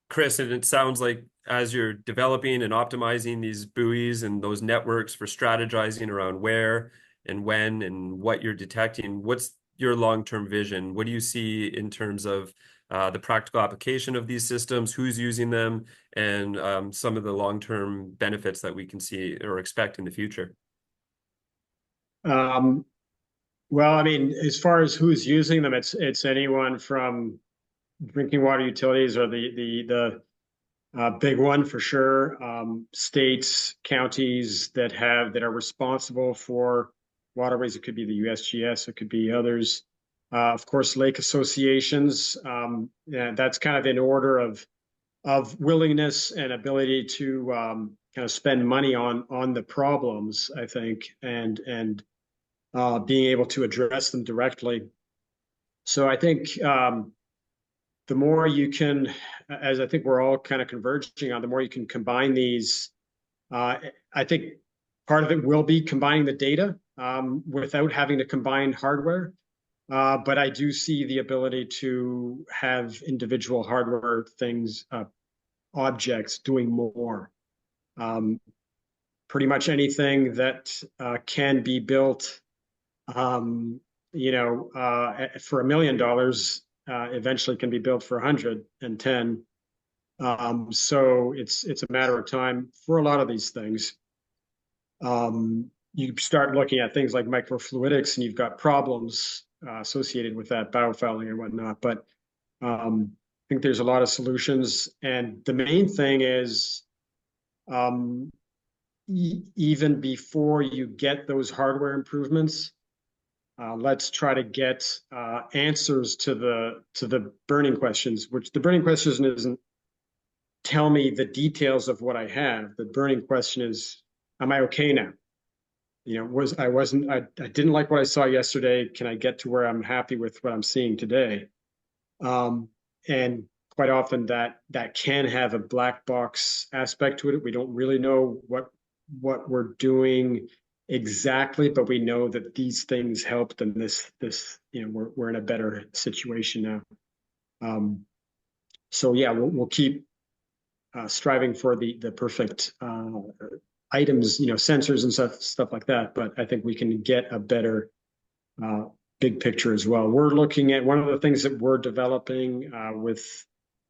Chris, and it sounds like as you're developing and optimizing these buoys and those networks for strategizing around where and when and what you're detecting, what's your long-term vision? What do you see in terms of the practical application of these systems, who's using them, and some of the long-term benefits that we can see or expect in the future? Well, I mean, as far as who's using them, it's anyone from drinking water utilities or the big one for sure, states, counties that are responsible for waterways. It could be the USGS, it could be others. Of course, lake associations. Yeah, that's kind of in order of willingness and ability to kind of spend money on the problems, I think, and being able to address them directly. So I think the more you can, as I think we're all kind of converging on, the more you can combine these. I think part of it will be combining the data without having to combine hardware. But I do see the ability to have individual hardware things, objects doing more. Pretty much anything that can be built, for $1 million, eventually can be built for 110. So it's a matter of time for a lot of these things. You start looking at things like microfluidics, and you've got problems associated with that, biofouling and whatnot. But I think there's a lot of solutions, and the main thing is, even before you get those hardware improvements, let's try to get answers to the burning questions, which the burning question isn't tell me the details of what I have. The burning question is, am I okay now? You know, I didn't like what I saw yesterday. Can I get to where I'm happy with what I'm seeing today? And quite often that can have a black box aspect to it. We don't really know what we're doing exactly, but we know that these things helped, and this you know, we're in a better situation now. So yeah, we'll keep striving for the perfect items, you know, sensors and stuff like that. But I think we can get a better big picture as well. We're looking at one of the things that we're developing with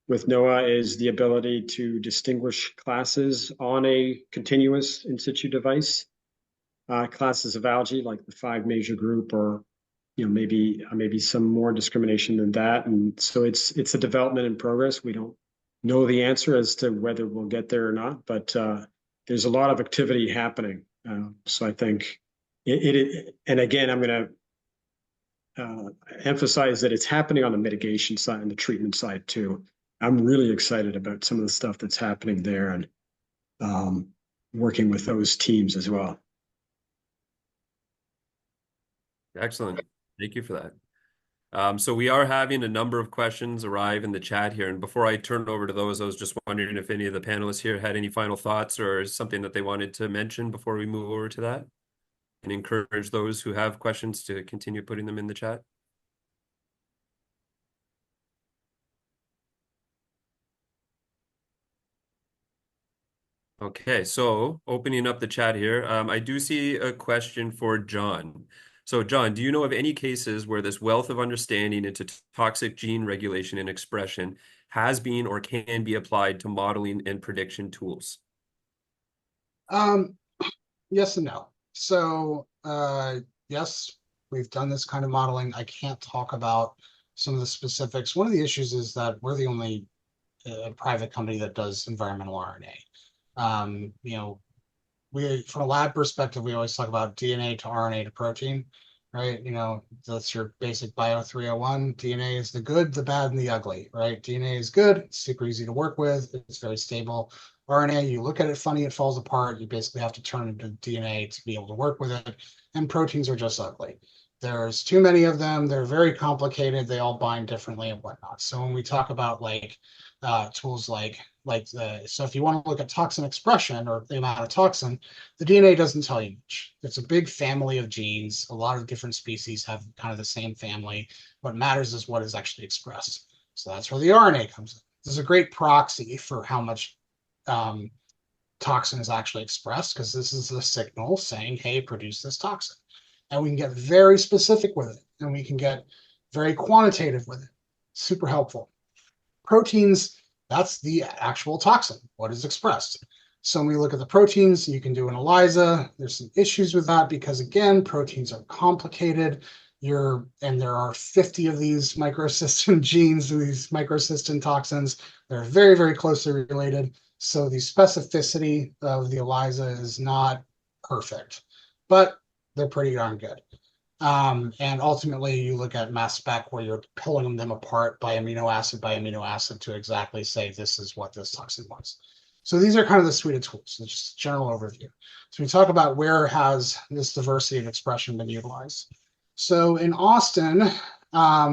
NOAA is the ability to distinguish classes on a continuous in situ device, classes of algae like the 5 major group, or you know, maybe some more discrimination than that. And so it's a development in progress. We don't know the answer as to whether we'll get there or not, but there's a lot of activity happening. So I think and again, I'm going to emphasize that it's happening on the mitigation side and the treatment side too. I'm really excited about some of the stuff that's happening there, and working with those teams as well. Excellent. Thank you for that. So we are having a number of questions arrive in the chat here. And before I turn it over to those, I was just wondering if any of the panelists here had any final thoughts or something that they wanted to mention before we move over to that, and encourage those who have questions to continue putting them in the chat. Okay, so opening up the chat here, I do see a question for John. So John, do you know of any cases where this wealth of understanding into toxic gene regulation and expression has been or can be applied to modeling and prediction tools? Yes and no. So yes, we've done this kind of modeling. I can't talk about some of the specifics. One of the issues is that we're the only private company that does environmental RNA. You know, from a lab perspective, we always talk about DNA to RNA to protein, right? You know, that's your basic bio 301. DNA is the good, the bad, and the ugly, right? DNA is good, it's super easy to work with, it's very stable. RNA, you look at it funny, it falls apart. You basically have to turn it into DNA to be able to work with it. And proteins are just ugly. There's too many of them. They're very complicated. They all bind differently and whatnot. So when we talk about like tools so if you want to look at toxin expression or the amount of toxin, the DNA doesn't tell you much. It's a big family of genes. A lot of different species have kind of the same family. What matters is what is actually expressed. So that's where the RNA comes in. This is a great proxy for how much toxin is actually expressed, because this is the signal saying, hey, produce this toxin. And we can get very specific with it, and we can get very quantitative with it. Super helpful. Proteins, that's the actual toxin, what is expressed. So when we look at the proteins, you can do an ELISA. There's some issues with that because, again, proteins are complicated. And there are 50 of these microsystem genes, these microsystem toxins. They're very, very closely related. So the specificity of the ELISA is not perfect, but they're pretty darn good. And ultimately, you look at mass spec where you're pulling them apart by amino acid to exactly say this is what this toxin was. So these are kind of the suite of tools, just a general overview. So we talk about where has this diversity of expression been utilized. So in Austin,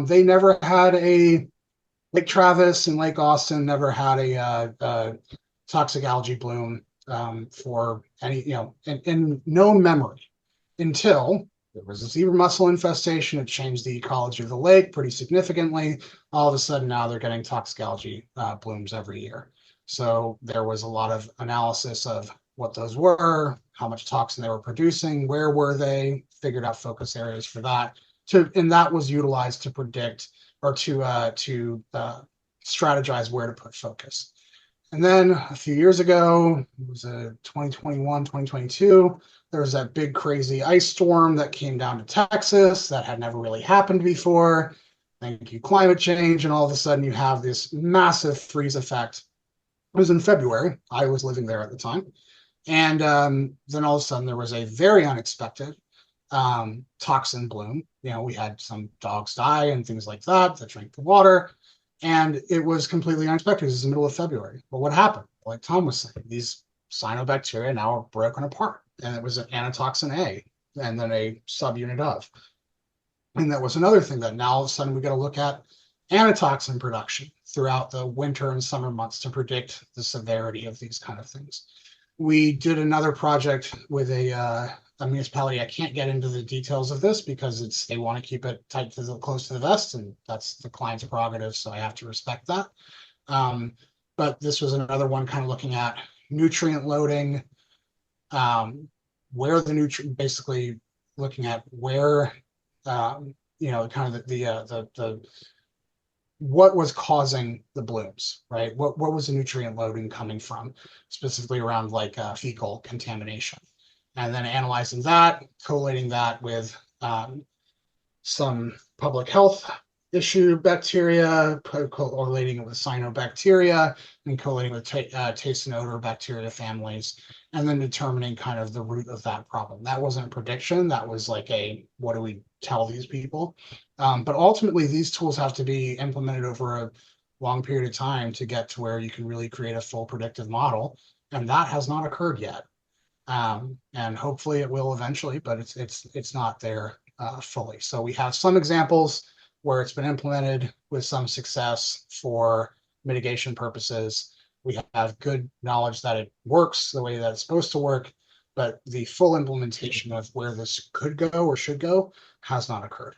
they never had Lake Travis and Lake Austin never had a toxic algae bloom for any, in known memory, until there was a zebra mussel infestation. It changed the ecology of the lake pretty significantly. All of a sudden now they're getting toxic algae blooms every year. So there was a lot of analysis of what those were, how much toxin they were producing, where were they, figured out focus areas for that. And that was utilized to predict or to strategize where to put focus. And then a few years ago, it was 2021, 2022, there was that big crazy ice storm that came down to Texas that had never really happened before. Thank you, climate change. And all of a sudden you have this massive freeze effect. It was in February. I was living there at the time. And then all of a sudden there was a very unexpected toxin bloom, we had some dogs die and things like that drank the water. And it was completely unexpected. It was the middle of February. But what happened? Like Tom was saying, these cyanobacteria now are broken apart. And it was an antitoxin A and then a subunit of. And that was another thing that now all of a sudden we got to look at antitoxin production throughout the winter and summer months to predict the severity of these kind of things. We did another project with a municipality. I can't get into the details of this because they want to keep it tight to close to the vest, and that's the client's prerogative, so I have to respect that. But this was another one kind of looking at nutrient loading, where the nutrient, basically looking at where, kind of the what was causing the blooms, right? What was the nutrient loading coming from, specifically around like fecal contamination, and then analyzing that, collating that with some public health issue bacteria, correlating it with cyanobacteria, and collating with taste and odor bacteria families, and then determining kind of the root of that problem. That wasn't a prediction. That was like what do we tell these people? But ultimately, these tools have to be implemented over a long period of time to get to where you can really create a full predictive model. And that has not occurred yet. And hopefully it will eventually, but it's not there fully. So we have some examples where it's been implemented with some success for mitigation purposes. We have good knowledge that it works the way that it's supposed to work, but the full implementation of where this could go or should go has not occurred.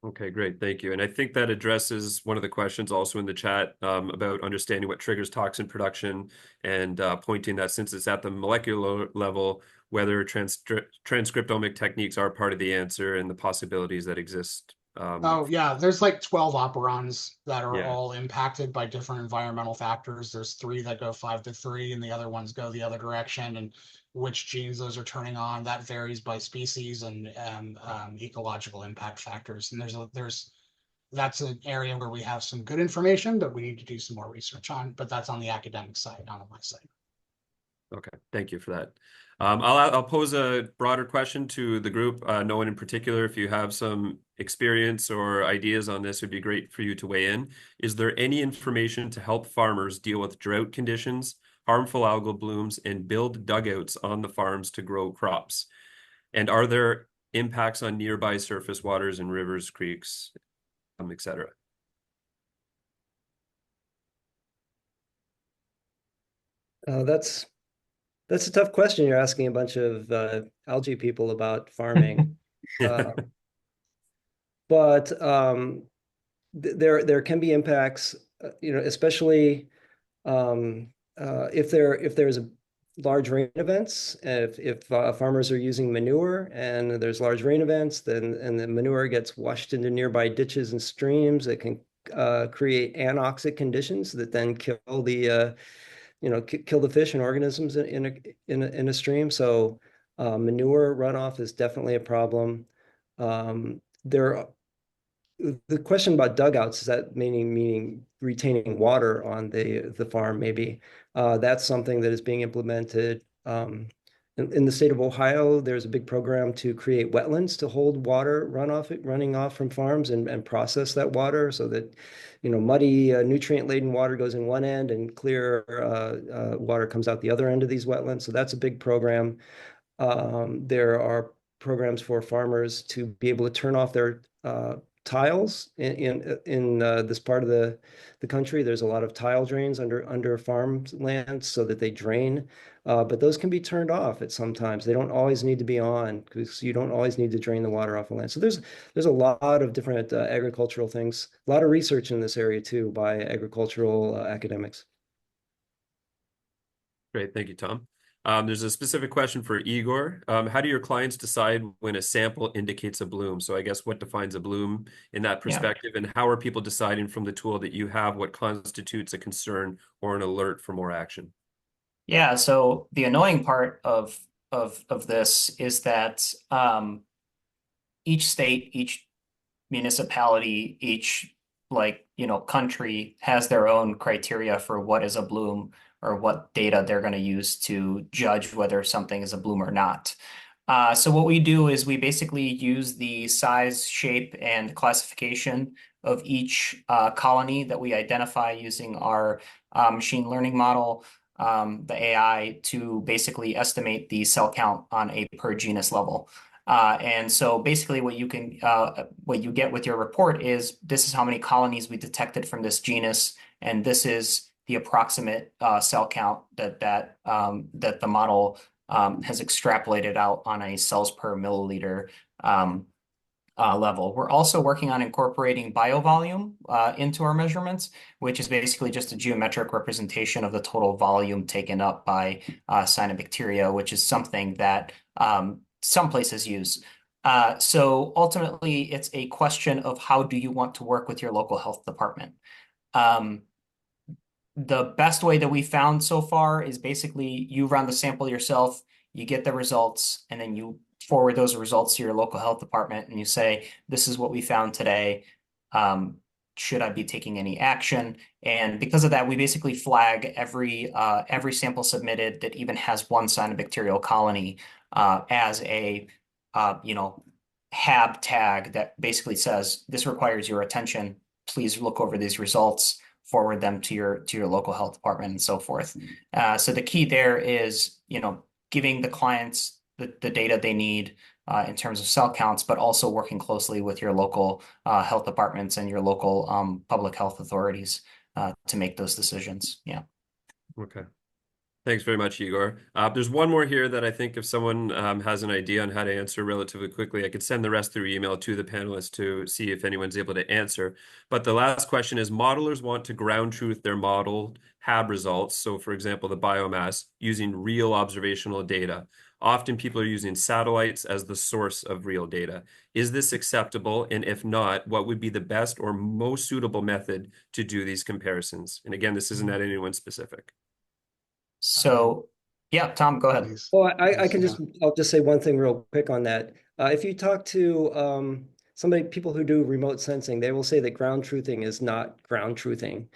Okay, great. Thank you. And I think that addresses one of the questions also in the chat about understanding what triggers toxin production and pointing that since it's at the molecular level, whether transcriptomic techniques are part of the answer and the possibilities that exist. Oh, yeah. There's like 12 operons that are Yeah. all impacted by different environmental factors. There's 3 that go 5 to 3, and the other ones go the other direction. And which genes those are turning on, that varies by species and ecological impact factors. And that's an area where we have some good information, but we need to do some more research on. But that's on the academic side, not on my side. Okay, thank you for that. I'll pose a broader question to the group. No one in particular, if you have some experience or ideas on this, it would be great for you to weigh in. Is there any information to help farmers deal with drought conditions, harmful algal blooms, and build dugouts on the farms to grow crops? And are there impacts on nearby surface waters and rivers, creeks, et cetera? That's a tough question. You're asking a bunch of algae people about farming. But there can be impacts, especially if there's a large rain events. If farmers are using manure and there's large rain events, and the manure gets washed into nearby ditches and streams, it can create anoxic conditions that then kill the kill the fish and organisms in a stream. So manure runoff is definitely a problem. The question about dugouts, is that meaning retaining water on the farm? Maybe that's something that is being implemented. In the state of Ohio, there's a big program to create wetlands to hold water running off from farms and process that water so that muddy nutrient-laden water goes in one end and clear water comes out the other end of these wetlands. So that's a big program. There are programs for farmers to be able to turn off their tiles in this part of the country. There's a lot of tile drains under farmland so that they drain, but those can be turned off at some times. They don't always need to be on because you don't always need to drain the water off the land. So there's a lot of different agricultural things, a lot of research in this area too by agricultural academics. Great, thank you, Tom. There's a specific question for Igor. How do your clients decide when a sample indicates a bloom? So I guess what defines a bloom in that perspective, and how are people deciding from the tool that you have what constitutes a concern or an alert for more action? Yeah, so the annoying part of this is that each state, each municipality, each country has their own criteria for what is a bloom or what data they're going to use to judge whether something is a bloom or not. So what we do is we basically use the size, shape, and classification of each colony that we identify using our machine learning model, the AI, to basically estimate the cell count on a per genus level. And so basically what you get with your report is this is how many colonies we detected from this genus, and this is the approximate cell count that the model has extrapolated out on a cells per milliliter level. We're also working on incorporating biovolume into our measurements, which is basically just a geometric representation of the total volume taken up by cyanobacteria, which is something that some places use. So ultimately, it's a question of how do you want to work with your local health department. The best way that we found so far is basically you run the sample yourself, you get the results, and then you forward those results to your local health department and you say, this is what we found today. Should I be taking any action? And because of that, we basically flag every sample submitted that even has one cyanobacterial colony as a HAB tag that basically says, this requires your attention. Please look over these results, forward them to your local health department, and so forth. So the key there is, giving the clients the data they need in terms of cell counts, but also working closely with your local health departments and your local public health authorities to make those decisions. Yeah. Okay. Thanks very much, Igor. There's one more here that I think if someone has an idea on how to answer relatively quickly, I could send the rest through email to the panelists to see if anyone's able to answer. But the last question is, modelers want to ground truth their modeled HAB results. So for example, the biomass using real observational data. Often people are using satellites as the source of real data. Is this acceptable? And if not, what would be the best or most suitable method to do these comparisons? And again, this isn't at anyone specific. So, yeah, Tom, go ahead. Well, I'll just say one thing real quick on that. If you talk to people who do remote sensing, they will say that ground truthing is not ground truthing,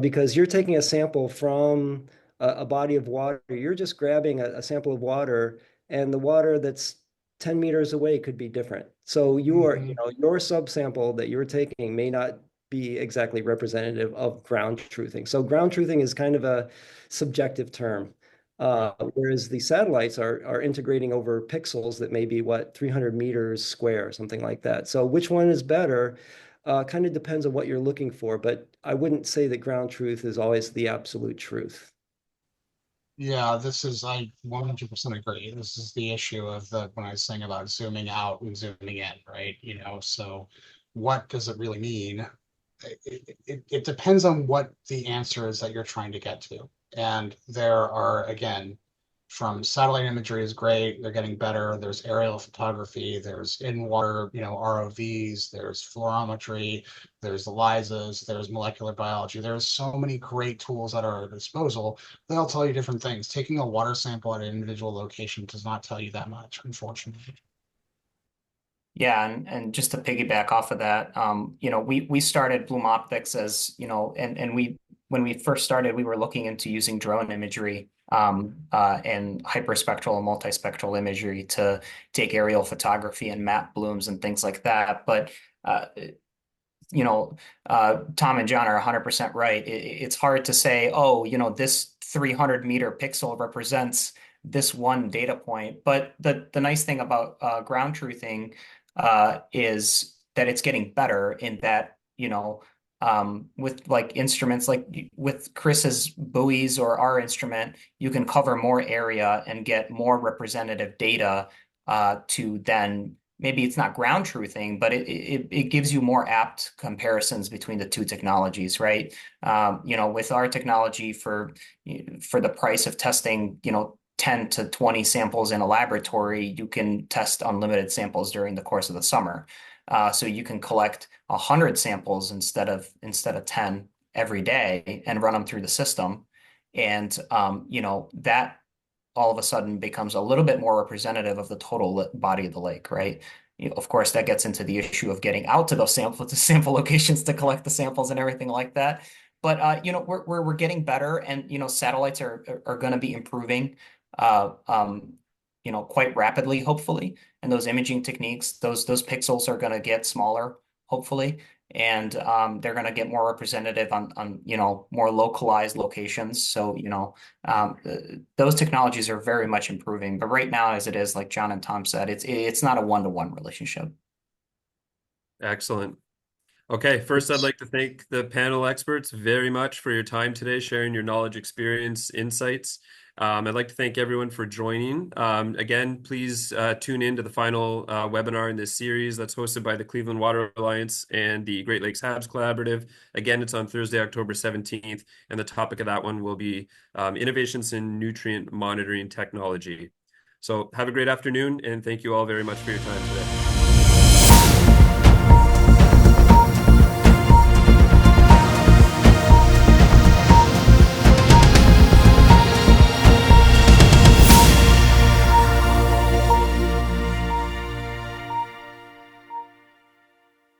because you're taking a sample from a body of water. You're just grabbing a sample of water, and the water that's 10 meters away could be different. So your subsample that you're taking may not be exactly representative of ground truthing. So ground truthing is kind of a subjective term. Whereas the satellites are integrating over pixels that may be 300 meters square, something like that. So which one is better kind of depends on what you're looking for, but I wouldn't say that ground truth is always the absolute truth. Yeah, I 100% agree. This is the issue of when I was saying about zooming out and zooming in, right? So what does it really mean? It depends on what the answer is that you're trying to get to. And there are, again, from satellite imagery is great. They're getting better. There's aerial photography. There's in-water, ROVs. There's fluorometry. There's ELISAs. There's molecular biology. There's so many great tools at our disposal. They all tell you different things. Taking a water sample at an individual location does not tell you that much, unfortunately. Yeah, and just to piggyback off of that, we started Bloom Optics as, and when we first started, we were looking into using drone imagery and hyperspectral and multispectral imagery to take aerial photography and map blooms and things like that. But Tom and John are 100% right. It's hard to say, this 300-meter pixel represents this one data point. But the nice thing about ground truthing is that it's getting better in that, with like instruments like with Chris's buoys or our instrument, you can cover more area and get more representative data to then maybe it's not ground truthing, but it gives you more apt comparisons between the two technologies, right? With our technology for the price of testing, 10 to 20 samples in a laboratory, you can test unlimited samples during the course of the summer. So you can collect 100 samples instead of 10 every day and run them through the system. And, that all of a sudden becomes a little bit more representative of the total body of the lake, right? Of course, that gets into the issue of getting out to those sample locations to collect the samples and everything like that. But we're getting better, and satellites are going to be improving. quite rapidly, hopefully. And those imaging techniques, those pixels are going to get smaller, hopefully, and they're going to get more representative on more localized locations. So those technologies are very much improving. But right now, as it is, like John and Tom said, it's not a one-to-one relationship. Excellent. Okay, first I'd like to thank the panel experts very much for your time today, sharing your knowledge, experience, insights. I'd like to thank everyone for joining. Again, please tune in to the final webinar in this series that's hosted by the Cleveland Water Alliance and the Great Lakes HABs Collaborative. Again, it's on Thursday, October 17th, and the topic of that one will be innovations in nutrient monitoring technology. So have a great afternoon, and thank you all very much for your time today.